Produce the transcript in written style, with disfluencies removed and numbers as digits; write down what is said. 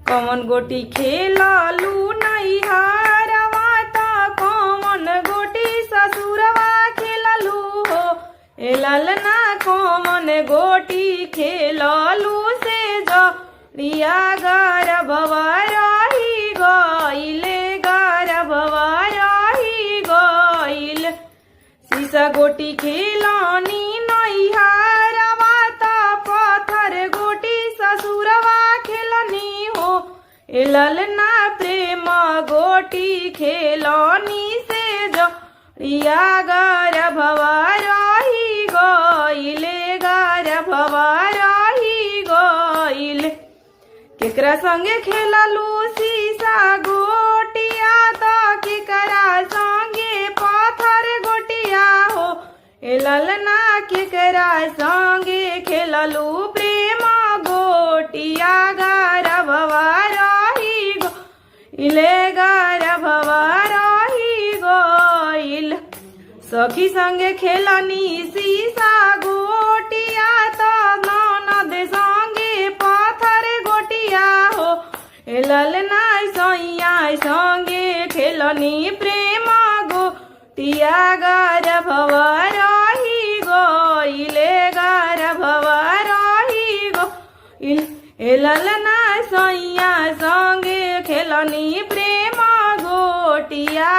कौन गोटी खेललू नैहरवा त कौन गोटी ससुरवा खेललू हो। ए ललना कौन गोटी खेललू से जरिया गर्भवा रही गइले गर्भवा रही गइल। सीसा गोटी खेलनी नैहरवा त पत्थर गोटी ससुरवा खेलनी हो। ए ललना प्रेम गोटी खेलनी से जरिया गर्भवा रही गइले गर्भवा रही गइल। केकरा संगे खेललू सीसा गोटिया त केकरा संगे पत्थर गोटिया हो। ए ललना केकरा संगे खेललू प्रेम गोटिया गर्भवा रही गइले गर्भवा रही गइल। सखी संगे खेलनी सीसा गोटिया त ननद संगे पत्थर गोटिया हो। ए ललना सैया संगे खेलनी प्रेम गोटिया गर्भवा रही गइले गर्भवा रही गइल। ए ललना सैया संगे खेलनी प्रेम गोटिया